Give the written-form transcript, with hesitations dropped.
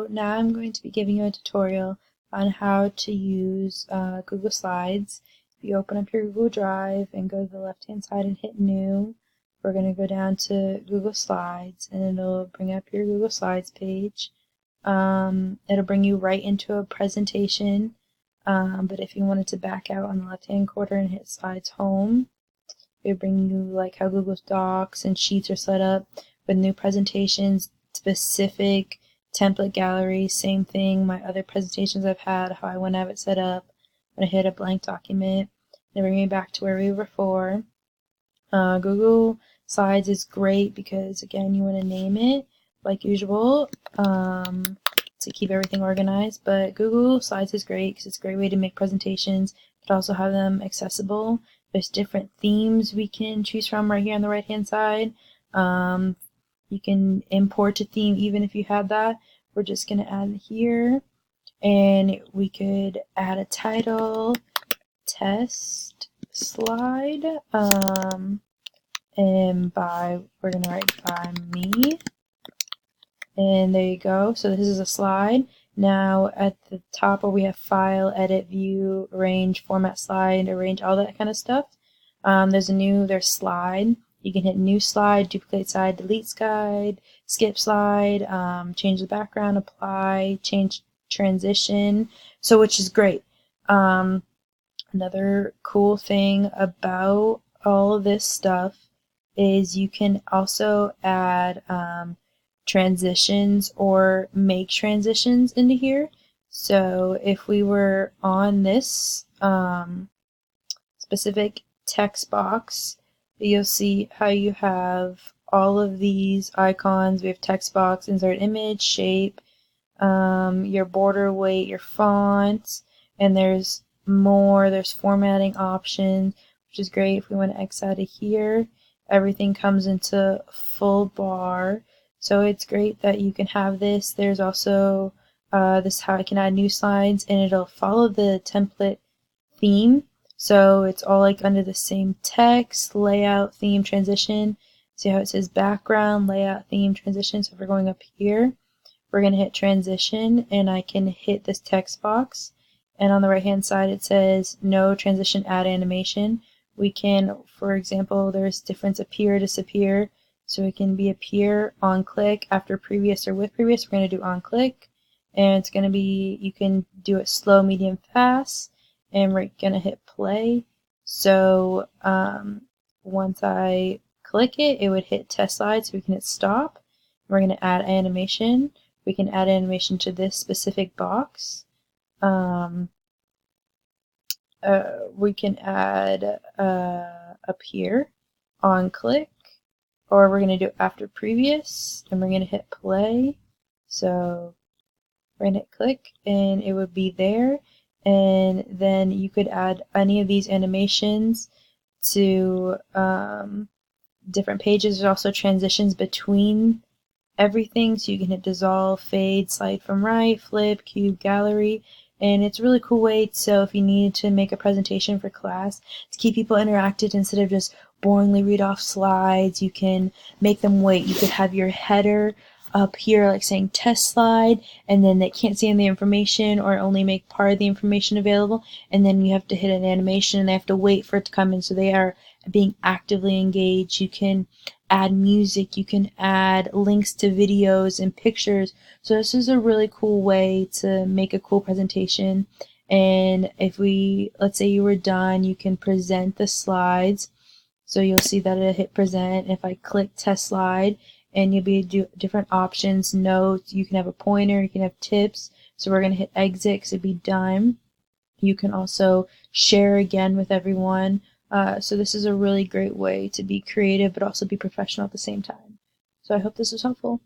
So now I'm going to be giving you a tutorial on how to use Google Slides. If you open up your Google Drive and go to the left hand side and hit New, we're going to go down to Google Slides and it'll bring up your Google Slides page. It'll bring you right into a presentation, but if you wanted to back out on the left hand corner and hit Slides Home, it would bring you like how Google Docs and Sheets are set up with new presentations, specific template gallery, same thing. My other presentations I've had, how I want to have it set up. I'm going to hit a blank document. It'll bring me back to where we were before. Google Slides is great because, again, you want to name it like usual to keep everything organized. But Google Slides is great because it's a great way to make presentations, but also have them accessible. There's different themes we can choose from right here on the right hand side. You can import a theme even if you had that. We're just going to add it here, and we could add a title, test slide, and we're going to write by me, and there you go. So this is a slide. Now at the top where we have file, edit, view, arrange, format slide, arrange, all that kind of stuff, there's slide. You can hit new slide, duplicate slide, delete slide, skip slide, change the background, apply, change transition, so which is great. Another cool thing about all of this stuff is you can also add transitions or make transitions into here. So if we were on this specific text box, you'll see how you have all of these icons. We have text box, insert image, shape, your border weight, your fonts, and there's more. There's formatting options, which is great. If we want to X out of here, everything comes into full bar. So it's great that you can have this. There's also this how I can add new slides, and it'll follow the template theme. So it's all like under the same text, layout, theme, transition. See how it says background, layout, theme, transition. So if we're going up here, we're going to hit transition, and I can hit this text box. And on the right hand side it says no transition, add animation. We can, for example, there's difference appear, disappear. So it can be appear, on click, after previous, or with previous. We're going to do on click. And it's going to be, you can do it slow, medium, fast. And we're going to hit play. So once I click it, it would hit test slide, so we can hit stop. We're going to add animation. We can add animation to this specific box. We can add up here, on click, or we're going to do after previous, and we're going to hit play. So we're going to hit click, and it would be there. And then you could add any of these animations to different pages. There's also transitions between everything, so you can hit dissolve, fade, slide from right, flip, cube, gallery, and it's a really cool way. So if you need to make a presentation for class to keep people interacted instead of just boringly read off slides, you can make them wait. You could have your header up here like saying test slide, and then they can't see any information or only make part of the information available, and then you have to hit an animation and they have to wait for it to come in, so they are being actively engaged. You can add music, you can add links to videos and pictures. So this is a really cool way to make a cool presentation. And if let's say you were done, you can present the slides. So you'll see that it'll hit present. If I click test slide, and you'll be different options, notes, you can have a pointer, you can have tips. So we're going to hit exit because it'd be done. You can also share again with everyone. So this is a really great way to be creative but also be professional at the same time. So I hope this was helpful.